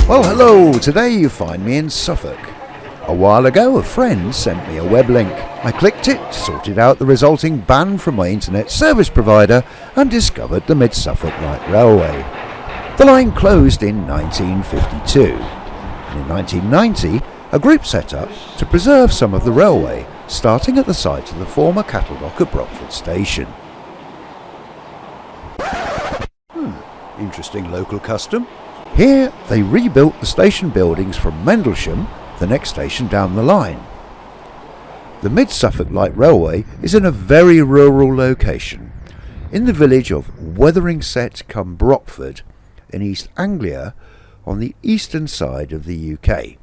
Well, hello, today you find me in Suffolk. A while ago a friend sent me a web link. I clicked it, sorted out the resulting ban from my internet service provider and discovered the Mid-Suffolk Light Railway. The line closed in 1952 and in 1990 a group set up to preserve some of the railway, starting at the site of the former cattle dock at Brockford Station. Interesting local custom. Here they rebuilt the station buildings from Mendlesham, the next station down the line. The Mid-Suffolk Light Railway is in a very rural location, in the village of Witheringset-cum-Brockford in East Anglia on the eastern side of the UK.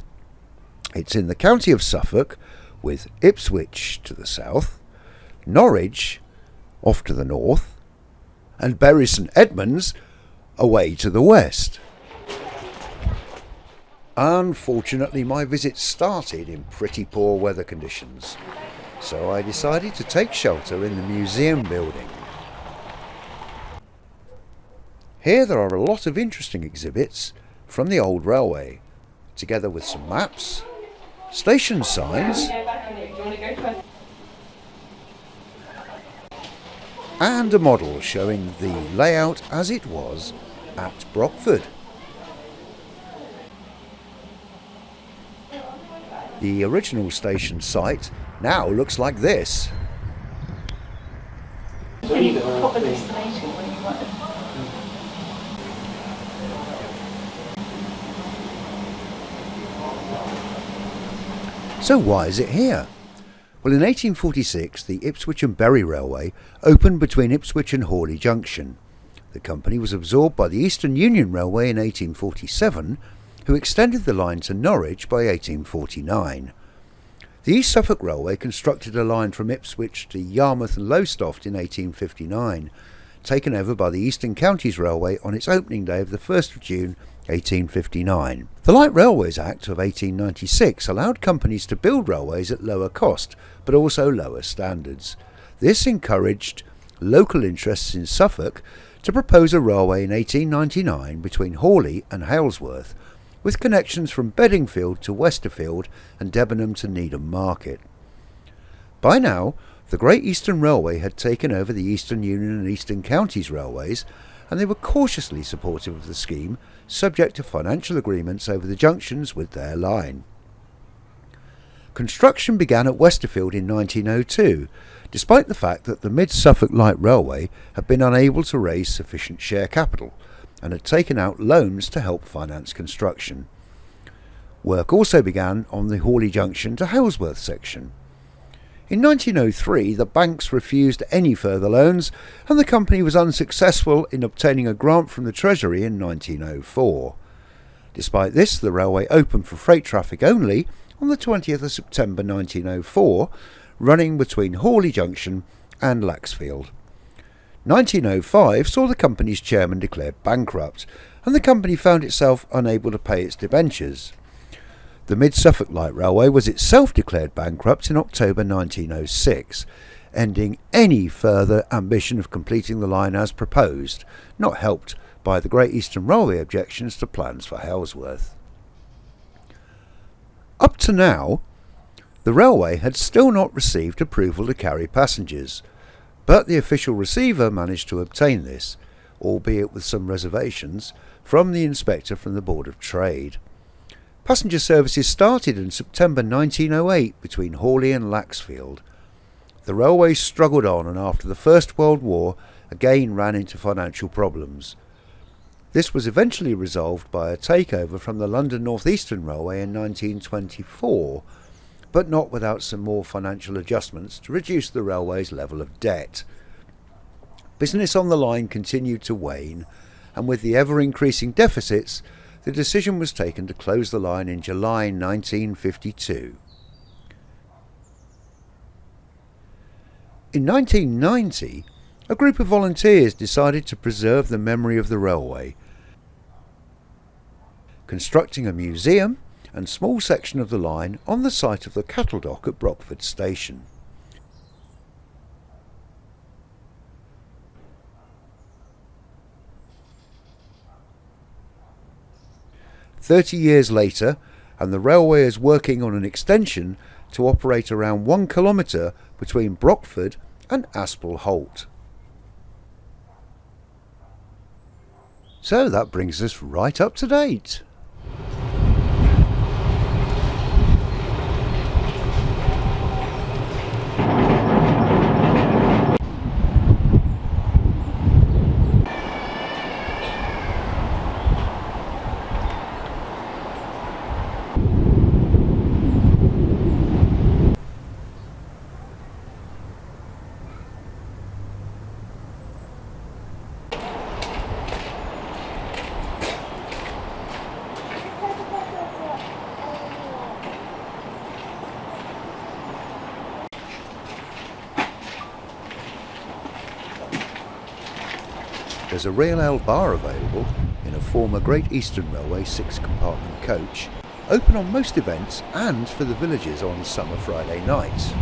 It's in the county of Suffolk, with Ipswich to the south, Norwich off to the north, and Bury St Edmunds away to the west. Unfortunately, my visit started in pretty poor weather conditions, so I decided to take shelter in the museum building. Here there are a lot of interesting exhibits from the old railway, together with some maps, station signs, and a model showing the layout as it was at Brockford. The original station site now looks like this. So why is it here? Well, in 1846 the Ipswich and Bury Railway opened between Ipswich and Hawley Junction. The company was absorbed by the Eastern Union Railway in 1847, who extended the line to Norwich by 1849. The East Suffolk Railway constructed a line from Ipswich to Yarmouth and Lowestoft in 1859, taken over by the Eastern Counties Railway on its opening day of the 1st of June 1859. The Light Railways Act of 1896 allowed companies to build railways at lower cost, but also lower standards. This encouraged local interests in Suffolk to propose a railway in 1899 between Hawley and Halesworth, with connections from Bedingfield to Westerfield and Debenham to Needham Market. By now, the Great Eastern Railway had taken over the Eastern Union and Eastern Counties Railways, and they were cautiously supportive of the scheme, subject to financial agreements over the junctions with their line. Construction began at Westerfield in 1902, despite the fact that the Mid-Suffolk Light Railway had been unable to raise sufficient share capital, and had taken out loans to help finance construction. Work also began on the Hawley Junction to Halesworth section. In 1903 the banks refused any further loans, and the company was unsuccessful in obtaining a grant from the Treasury in 1904. Despite this, the railway opened for freight traffic only on the 20th of September 1904, running between Hawley Junction and Laxfield. 1905 saw the company's chairman declared bankrupt, and the company found itself unable to pay its debentures. The Mid-Suffolk Light Railway was itself declared bankrupt in October 1906, ending any further ambition of completing the line as proposed, not helped by the Great Eastern Railway objections to plans for Halesworth. Up to now, the railway had still not received approval to carry passengers, but the official receiver managed to obtain this, albeit with some reservations, from the inspector from the Board of Trade. Passenger services started in September 1908 between Hawley and Laxfield. The railway struggled on, and after the First World War again ran into financial problems. This was eventually resolved by a takeover from the London North Eastern Railway in 1924, but not without some more financial adjustments to reduce the railway's level of debt. Business on the line continued to wane, and with the ever-increasing deficits, the decision was taken to close the line in July 1952. In 1990, a group of volunteers decided to preserve the memory of the railway, constructing a museum and small section of the line on the site of the cattle dock at Brockford Station. 30 years later, and the railway is working on an extension to operate around 1 kilometre between Brockford and Aspel Holt. So that brings us right up to date. There's a rail ale bar available in a former Great Eastern Railway 6-compartment coach, open on most events and for the villagers on summer Friday nights.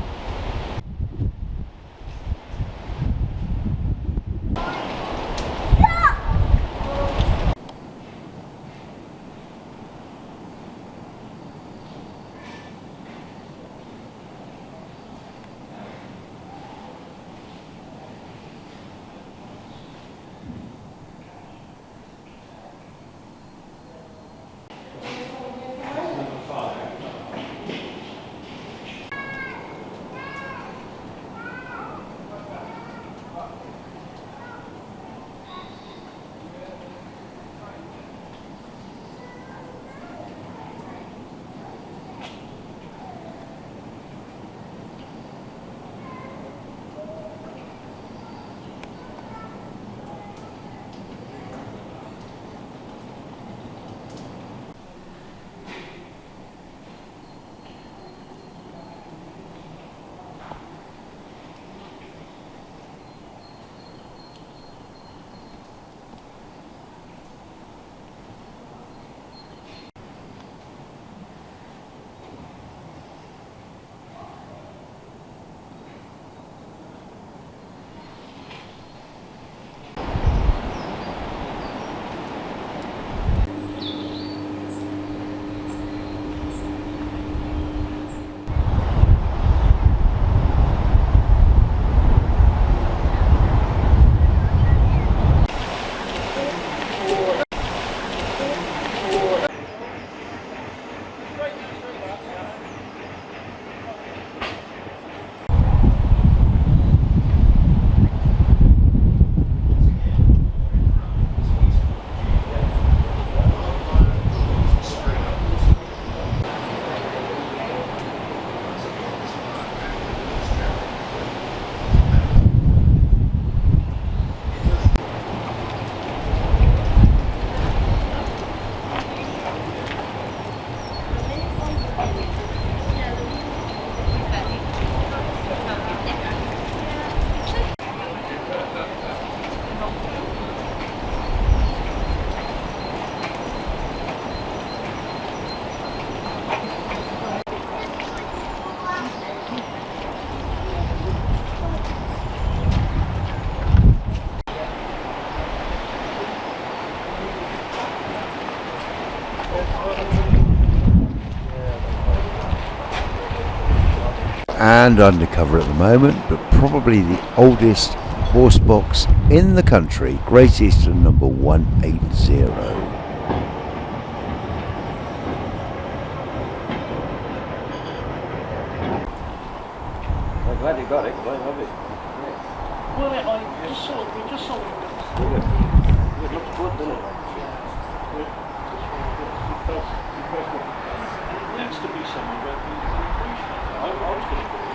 And undercover at the moment, but probably the oldest horse box in the country, Great Eastern number 180. I'm glad you got it, because I love it. Yeah. Well, I just saw it. We just saw it. It looks good, doesn't it? It needs to be somewhere where people appreciate it. I was going to put it.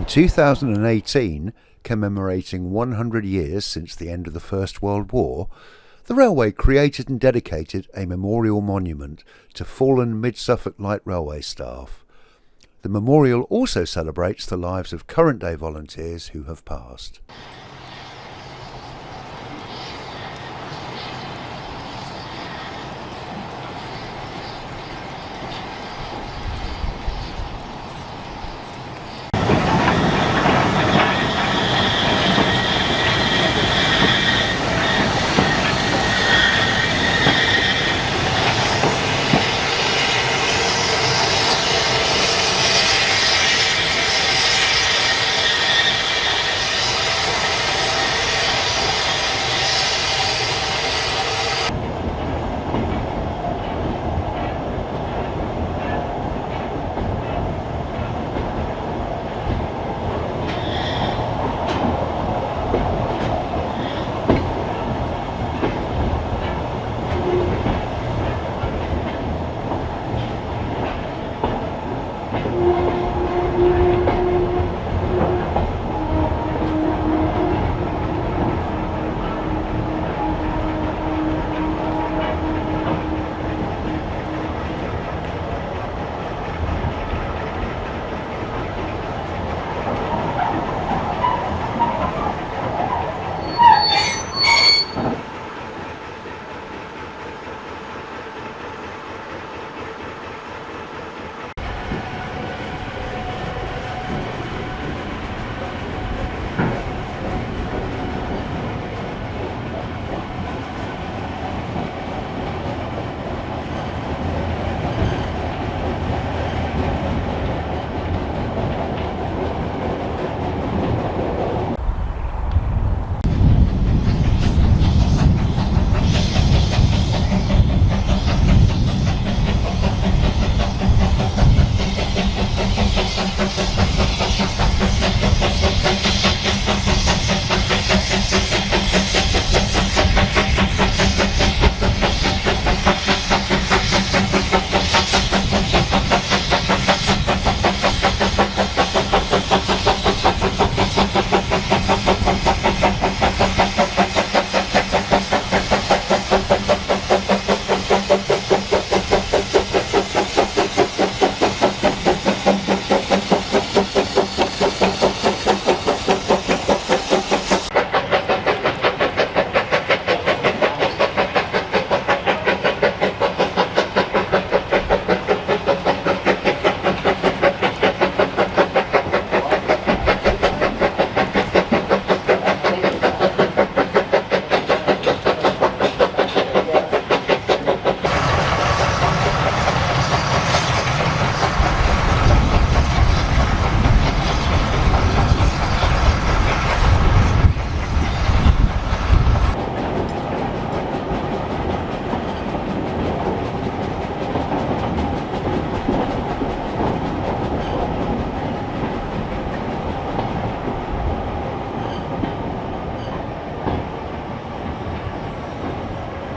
In 2018, commemorating 100 years since the end of the First World War, the railway created and dedicated a memorial monument to fallen Mid-Suffolk Light Railway staff. The memorial also celebrates the lives of current-day volunteers who have passed.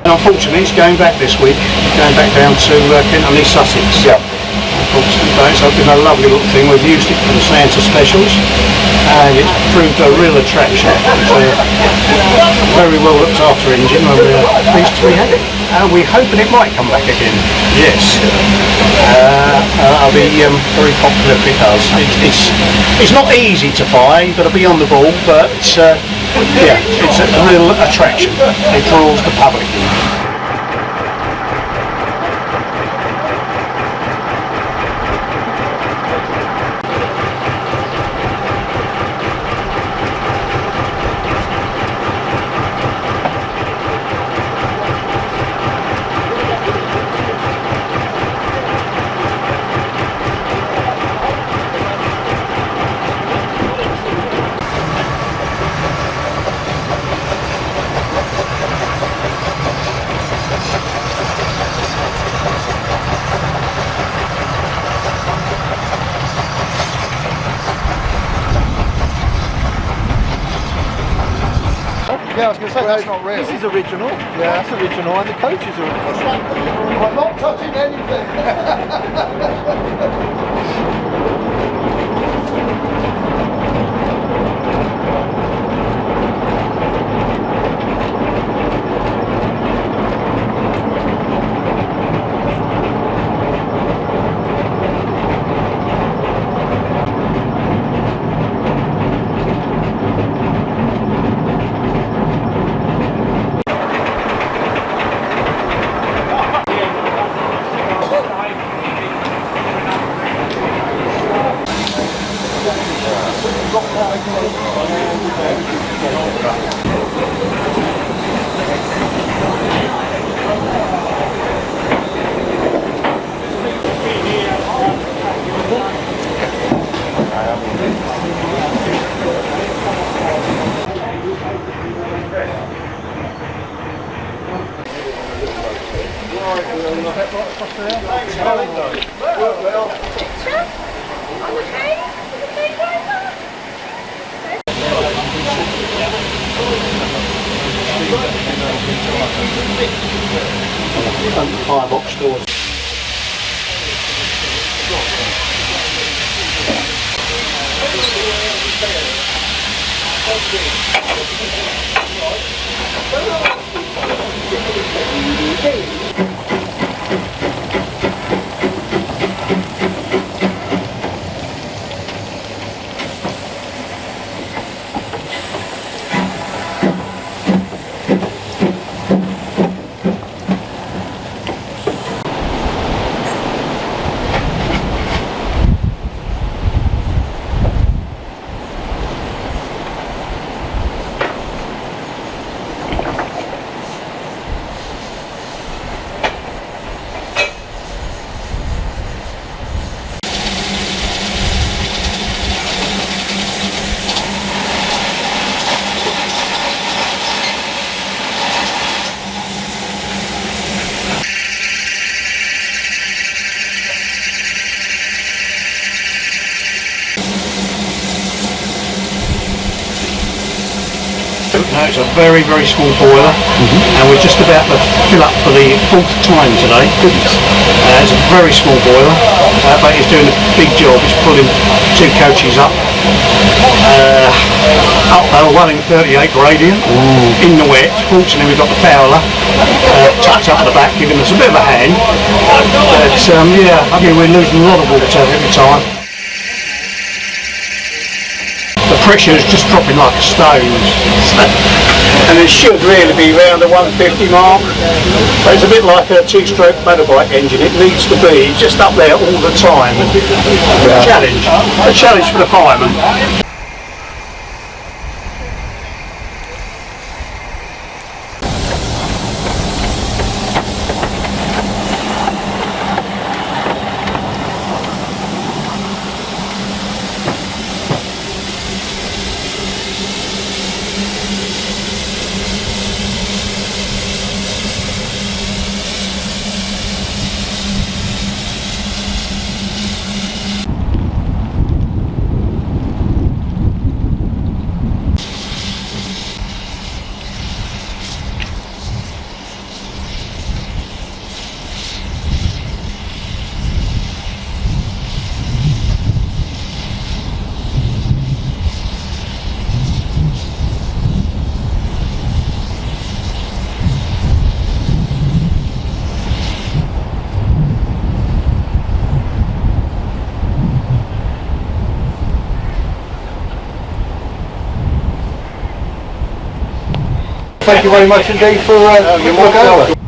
Unfortunately, it's going back this week, going back down to Kent and East Sussex. Yep. Unfortunately, but it's been a lovely little thing. We've used it for the Santa specials, and it's proved a real attraction. It's a very well looked after engine, and we're pleased to have it. And we're hoping it might come back again. Yes. I'll be very popular if it does. It's not easy to find, you've got to be on the ball, but yeah, it's a real attraction. It draws the public. Yeah, I was going to say, that's not real. This is original. Yeah. That's original, and the coaches are original. I'm not touching anything. Firebox stores. Now it's a very, very small boiler, and we're just about to fill up for the 4th time today. It's a very small boiler, but it's doing a big job. It's pulling 2 coaches up. One in 38 gradient, in the wet. Fortunately we've got the Fowler tucked up at the back, giving us a bit of a hand. But yeah, I mean we're losing a lot of water every time. The pressure is just dropping like a stone. And it should really be around the 150 mark. But it's a bit like a 2-stroke motorbike engine. It needs to be just up there all the time. A challenge for the fireman. Thank you very much indeed for your work.